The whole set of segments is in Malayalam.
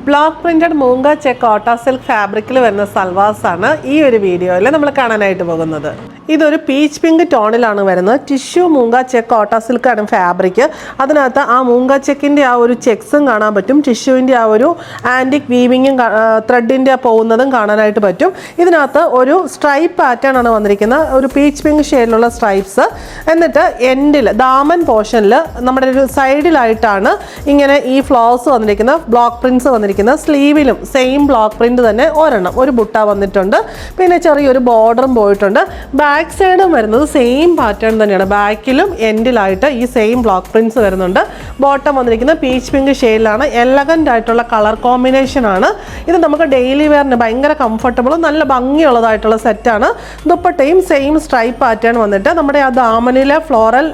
Block printed മൂംഗ check Kota silk ഫാബ്രിക്കിൽ വരുന്ന സൽവാസ് ആണ് ഈ ഒരു വീഡിയോയിൽ നമ്മൾ കാണാനായിട്ട് പോകുന്നത്. ഇതൊരു പീച്ച് പിങ്ക് ടോണിലാണ് വരുന്നത്. ടിഷ്യൂ മൂംഗ ചെക്ക് കോട്ട സിൽക്ക് ആണ് ഫാബ്രിക്. അതിനകത്ത് ആ മൂംഗ ചെക്കിൻ്റെ ആ ഒരു ചെക്സും കാണാൻ പറ്റും, ടിഷ്യൂവിൻ്റെ ആ ഒരു ആൻറ്റിക് വീവിങ്ങും ത്രെഡിൻ്റെ പോകുന്നതും കാണാനായിട്ട് പറ്റും. ഇതിനകത്ത് ഒരു സ്ട്രൈപ്പ് പാറ്റേൺ ആണ് വന്നിരിക്കുന്നത്, ഒരു പീച്ച് പിങ്ക് ഷെയ്ഡിലുള്ള സ്ട്രൈപ്സ്. എന്നിട്ട് എൻഡിൽ ദാമൻ പോർഷനിൽ നമ്മുടെ ഒരു സൈഡിലായിട്ടാണ് ഇങ്ങനെ ഈ ഫ്ലവേഴ്സ് വന്നിരിക്കുന്ന ബ്ലോക്ക് പ്രിന്റ്സ് വന്നിരിക്കുന്നത്. സ്ലീവിലും സെയിം ബ്ലോക്ക് പ്രിന്റ് തന്നെ ഒരെണ്ണം ഒരു ബുട്ട വന്നിട്ടുണ്ട്. പിന്നെ ചെറിയൊരു ബോർഡറും പോയിട്ടുണ്ട്. ബാക്ക് സൈഡും വരുന്നത് സെയിം പാറ്റേൺ തന്നെയാണ്, ബാക്കിലും എൻഡിലായിട്ട് ഈ സെയിം ബ്ലോക്ക് പ്രിന്റ്സ് വരുന്നുണ്ട്. ബോട്ടം വന്നിരിക്കുന്നത് പീച്ച് പിങ്ക് ഷെയ്ഡിലാണ്. എലഗൻ്റ് ആയിട്ടുള്ള കളർ കോമ്പിനേഷൻ ആണ്. ഇത് നമുക്ക് ഡെയിലി വെയറിന് ഭയങ്കര കംഫർട്ടബിളും നല്ല ഭംഗിയുള്ളതായിട്ടുള്ള സെറ്റാണ്. ദുപ്പട്ടയും സെയിം സ്ട്രൈപ്പ് പാറ്റേൺ വന്നിട്ട് നമ്മുടെ ആ ദാമനിലെ ഫ്ലോറൽ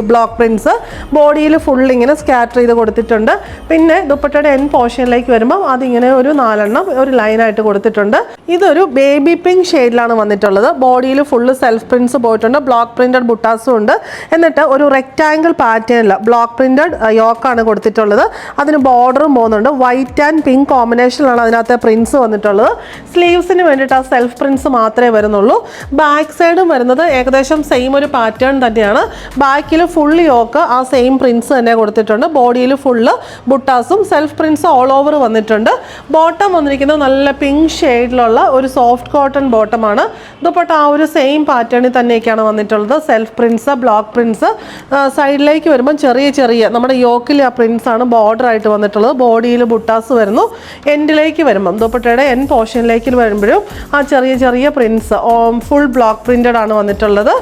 ബ്ലോക്ക് പ്രിന്റ്സ് ബോഡിയിൽ ഫുൾ ഇങ്ങനെ സ്കാറ്റർ ചെയ്ത് കൊടുത്തിട്ടുണ്ട്. പിന്നെ ദുപ്പട്ടയുടെ എൻ പോർഷനിലേക്ക് വരുമ്പോൾ അതിങ്ങനെ ഒരു 4 എണ്ണം ഒരു ലൈനായിട്ട് കൊടുത്തിട്ടുണ്ട്. ഇതൊരു ബേബി പിങ്ക് ഷെയ്ഡിലാണ് വന്നിട്ടുള്ളത്. ബോഡിയിൽ ഫുള്ള് സെൽഫ് പ്രിന്റ്സ് പോയിട്ടുണ്ട്, ബ്ലോക്ക് പ്രിന്റഡ് ബുട്ടാസും ഉണ്ട്. എന്നിട്ട് ഒരു റെക്റ്റാങ്കിൾ പാറ്റേണിൽ ബ്ലോക്ക് പ്രിന്റഡ് യോക്കാണ് കൊടുത്തിട്ടുള്ളത്. അതിന് ബോർഡറും പോകുന്നുണ്ട്. വൈറ്റ് ആൻഡ് പിങ്ക് കോമ്പിനേഷനിലാണ് അതിനകത്ത് പ്രിന്റ്സ് വന്നിട്ടുള്ളത്. സ്ലീവ്സിന് വേണ്ടിയിട്ട് ആ സെൽഫ് പ്രിന്റ്സ് മാത്രമേ വരുന്നുള്ളൂ. ബാക്ക് സൈഡും വരുന്നത് ഏകദേശം സെയിം ഒരു പാറ്റേൺ തന്നെയാണ്. ബാക്കിൽ ഫുള്ള് യോക്ക് ആ സെയിം പ്രിന്റ്സ് തന്നെ കൊടുത്തിട്ടുണ്ട്. ബോഡിയിൽ ഫുള്ള് ബുട്ടാസും സെൽഫ് പ്രിന്റ്സ് ഓൾ ഓവർ വന്നിട്ടുണ്ട്. ബോട്ടം വന്നിരിക്കുന്നത് നല്ല പിങ്ക് ഷെയ്ഡിലുള്ള ഒരു സോഫ്റ്റ് കോട്ടൺ ബോട്ടമാണ്. ദുപ്പട്ട ആ ഒരു സെയിം പാറ്റേണിൽ തന്നെയൊക്കെയാണ് വന്നിട്ടുള്ളത്. Self prints, block prints. സൈഡിലേക്ക് വരുമ്പോൾ ചെറിയ ചെറിയ നമ്മുടെ യോക്കിൽ ആ പ്രിന്റ്സ് ആണ് ബോർഡർ ആയിട്ട് വന്നിട്ടുള്ളത്. ബോഡിയിൽ ബുട്ടാസ് വരുന്നു. എൻഡിലേക്ക് വരുമ്പം ദുപ്പട്ടയുടെ എൻ പോർഷനിലേക്ക് വരുമ്പോഴും ആ ചെറിയ ചെറിയ പ്രിന്റ്സ് ഫുൾ ബ്ലോക്ക് പ്രിന്റഡ് ആണ് വന്നിട്ടുള്ളത്.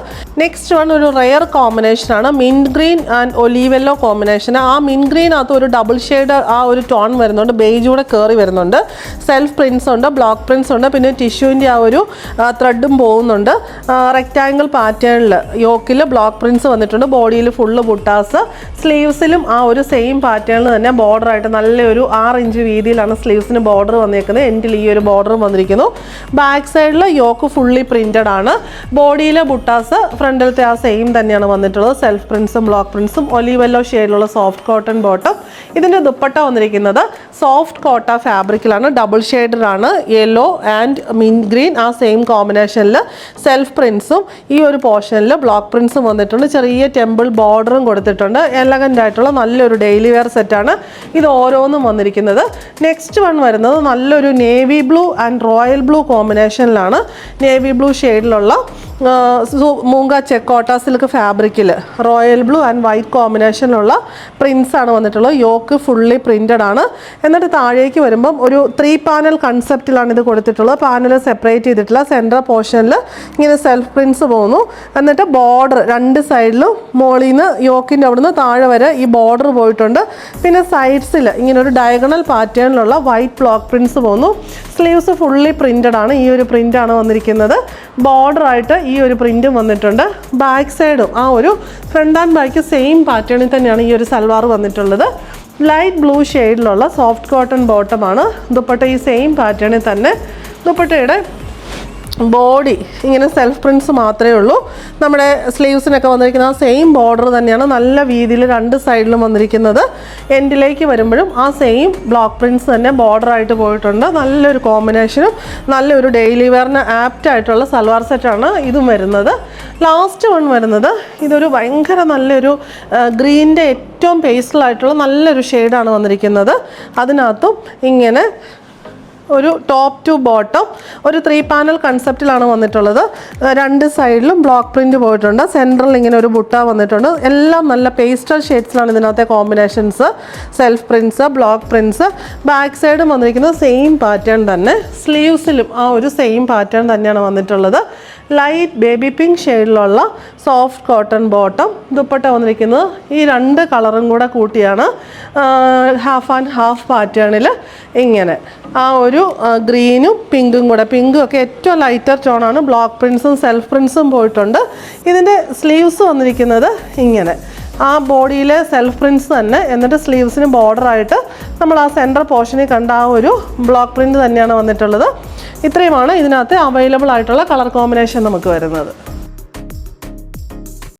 നെക്സ്റ്റ് വൺ ഒരു റെയർ കോമ്പിനേഷൻ ആണ്, mint green and olive yellow combination. ആ മിന്റ് ഗ്രീനകത്ത് ഒരു ഡബിൾ ഷെയ്ഡ് ആ ഒരു ടോൺ വരുന്നുണ്ട്, ബേജൂടെ കയറി വരുന്നുണ്ട്. സെൽഫ് പ്രിന്റ്സ് ഉണ്ട്, ബ്ലോക്ക് പ്രിന്റ്സ് ഉണ്ട്. പിന്നെ ടിഷ്യൂവിൻ്റെ ആ ഒരു ത്രെഡും പോകുന്നുണ്ട്. റെക്റ്റാങ്കിൾ പാറ്റേണിൽ യോക്കിൽ ബ്ലോക്ക് പ്രിന്റ്സ് വന്നിട്ടുണ്ട്. ബോഡിയിൽ ഫുള്ള് ബുട്ടാസ്. സ്ലീവ്സിലും ആ ഒരു സെയിം പാറ്റേണിൽ തന്നെ ബോർഡറായിട്ട് നല്ലൊരു 6 ഇഞ്ച് വീതിയിലാണ് സ്ലീവ്സിന് ബോർഡർ വന്നിരിക്കുന്നത്. എൻഡിൽ ഈ ഒരു ബോർഡറും വന്നിരിക്കുന്നു. ബാക്ക് സൈഡിൽ യോക്ക് ഫുള്ളി പ്രിന്റഡ് ആണ്. ബോഡിയിലെ ബുട്ടാസ് ഫ്രണ്ടിലത്തെ ആ സെയിം തന്നെയാണ് വന്നിട്ടുള്ളത്. സെൽഫ് പ്രിന്റ്സും ബ്ലോക്ക് പ്രിന്റ്സും. ഒലീവ് യെല്ലോ ഷെയ്ഡിലുള്ള സോഫ്റ്റ് കോട്ടൺ ബോട്ടം. ഇതിൻ്റെ ദുപ്പട്ട വന്നിരിക്കുന്നത് സോഫ്റ്റ് കോട്ട ഫാബ്രിക്കിലാണ്, ഡബിൾ ഷെയ്ഡാണ്. യെല്ലോ ആൻഡ് മിന്റ് ഗ്രീൻ ആ സെയിം കോമ്പിനേഷനിൽ സെൽഫ് പ്രിന്റ്സും ഈ ഒരു പോർഷനിൽ ബ്ലോക്ക് പ്രിന്റ്സും വന്നിട്ടുണ്ട്. ചെറിയ ടെമ്പിൾ ബോർഡറും കൊടുത്തിട്ടുണ്ട്. എലഗൻ്റ് ആയിട്ടുള്ള നല്ലൊരു ഡെയിലി വെയർ സെറ്റാണ് ഇത് ഓരോന്നും വന്നിരിക്കുന്നത്. നെക്സ്റ്റ് വൺ വരുന്നത് നല്ലൊരു navy blue and royal blue കോമ്പിനേഷനിലാണ്. നേവി ബ്ലൂ ഷെയ്ഡിലുള്ള മൂംഗ ചെക്ക് കോട്ട സിൽക്ക് ഫാബ്രിക്കിൽ റോയൽ ബ്ലൂ ആൻഡ് വൈറ്റ് കോമ്പിനേഷനിലുള്ള പ്രിന്റ്സ് ആണ് വന്നിട്ടുള്ളത്. യോക്ക് ഫുള്ളി പ്രിന്റഡ് ആണ്. എന്നിട്ട് താഴേക്ക് വരുമ്പം ഒരു 3 പാനൽ കൺസെപ്റ്റിലാണ് ഇത് കൊടുത്തിട്ടുള്ളത്. പാനൽ സെപ്പറേറ്റ് ചെയ്തിട്ടില്ല. സെൻട്രൽ പോർഷനിൽ ഇങ്ങനെ സെൽഫ് പ്രിന്റ്സ് പോകുന്നു. എന്നിട്ട് ബോർഡർ രണ്ട് സൈഡിലും മുകളിൽ നിന്ന് യോക്കിൻ്റെ അവിടെ നിന്ന് താഴെ വരെ ഈ ബോർഡർ പോയിട്ടുണ്ട്. പിന്നെ സൈഡ്സിൽ ഇങ്ങനെ ഒരു ഡയഗണൽ പാറ്റേണിലുള്ള വൈറ്റ് ബ്ലോക്ക് പ്രിന്റ്സ് പോകുന്നു. സ്ലീവ്സ് ഫുള്ളി പ്രിന്റഡ് ആണ്. ഈ ഒരു പ്രിൻ്റാണ് വന്നിരിക്കുന്നത്. ബോർഡറായിട്ട് ഈ ഒരു പ്രിന്റും വന്നിട്ടുണ്ട്. ബാക്ക് സൈഡും ആ ഒരു ഫ്രണ്ട് ആൻഡ് ബാക്ക് സെയിം പാറ്റേണിൽ തന്നെയാണ് ഈ ഒരു സൽവാർ വന്നിട്ടുള്ളത്. ലൈറ്റ് ബ്ലൂ ഷെയ്ഡിലുള്ള സോഫ്റ്റ് കോട്ടൺ ബോട്ടമാണ്. ദുപ്പട്ട ഈ സെയിം പാറ്റേണിൽ തന്നെ. ദുപ്പട്ടയുടെ ബോഡി ഇങ്ങനെ സെൽഫ് പ്രിന്റ്സ് മാത്രമേ ഉള്ളൂ. നമ്മുടെ സ്ലീവ്സിനൊക്കെ വന്നിരിക്കുന്ന ആ സെയിം ബോർഡർ തന്നെയാണ് നല്ല വീതിയിൽ രണ്ട് സൈഡിലും വന്നിരിക്കുന്നത്. എൻഡിലേക്ക് വരുമ്പോഴും ആ സെയിം ബ്ലോക്ക് പ്രിന്റ്സ് തന്നെ ബോർഡറായിട്ട് പോയിട്ടുണ്ട്. നല്ലൊരു കോമ്പിനേഷനും നല്ലൊരു ഡെയിലി വെയറിന് ആപ്റ്റ് ആയിട്ടുള്ള സൽവാർ സെറ്റാണ് ഇതും വരുന്നത്. ലാസ്റ്റ് വൺ വരുന്നത് ഇതൊരു ഭയങ്കര നല്ലൊരു ഗ്രീനിൻ്റെ ഏറ്റവും പേസ്റ്റലായിട്ടുള്ള നല്ലൊരു ഷെയ്ഡാണ് വന്നിരിക്കുന്നത്. അതിനകത്തും ഇങ്ങനെ ഒരു ടോപ്പ് ടു ബോട്ടം ഒരു 3 പാനൽ കൺസെപ്റ്റിലാണ് വന്നിട്ടുള്ളത്. രണ്ട് സൈഡിലും ബ്ലോക്ക് പ്രിന്റ് പോയിട്ടുണ്ട്. സെൻട്രൽ ഇങ്ങനെ ഒരു ബുട്ട വന്നിട്ടുണ്ട്. എല്ലാം നല്ല പേസ്റ്റൽ ഷെയ്ഡ്സിലാണ് ഇതിനകത്തെ combinations. Self prints, block prints. Back സൈഡും വന്നിരിക്കുന്നത് സെയിം പാറ്റേൺ തന്നെ. സ്ലീവ്സിലും ആ ഒരു സെയിം പാറ്റേൺ തന്നെയാണ് വന്നിട്ടുള്ളത്. ലൈറ്റ് ബേബി പിങ്ക് ഷെയ്ഡിലുള്ള സോഫ്റ്റ് കോട്ടൺ ബോട്ടം. ദുപ്പട്ട വന്നിരിക്കുന്നത് ഈ രണ്ട് കളറും കൂടെ കൂട്ടിയാണ് ഹാഫ് ആൻഡ് ഹാഫ് പാറ്റേണിൽ ഇങ്ങനെ ആ ഒരു ഗ്രീനും പിങ്കും കൂടെ. പിങ്കും ഒക്കെ ഏറ്റവും ലൈറ്റർ ടോണാണ്. ബ്ലോക്ക് പ്രിന്റ്സും സെൽഫ് പ്രിന്റ്സും പോയിട്ടുണ്ട്. ഇതിൻ്റെ സ്ലീവ്സ് വന്നിരിക്കുന്നത് ഇങ്ങനെ ആ ബോഡിയിലെ സെൽഫ് പ്രിന്റ്സ് തന്നെ. എന്നിട്ട് സ്ലീവ്സിന് ബോർഡറായിട്ട് നമ്മൾ ആ സെൻട്രൽ പോർഷനിൽ കണ്ട ആ ഒരു ബ്ലോക്ക് പ്രിന്റ് തന്നെയാണ് വന്നിട്ടുള്ളത്. ഇത്രയുമാണ് ഇതിനകത്ത് അവൈലബിൾ ആയിട്ടുള്ള കളർ കോമ്പിനേഷൻ നമുക്ക് വരുന്നത്.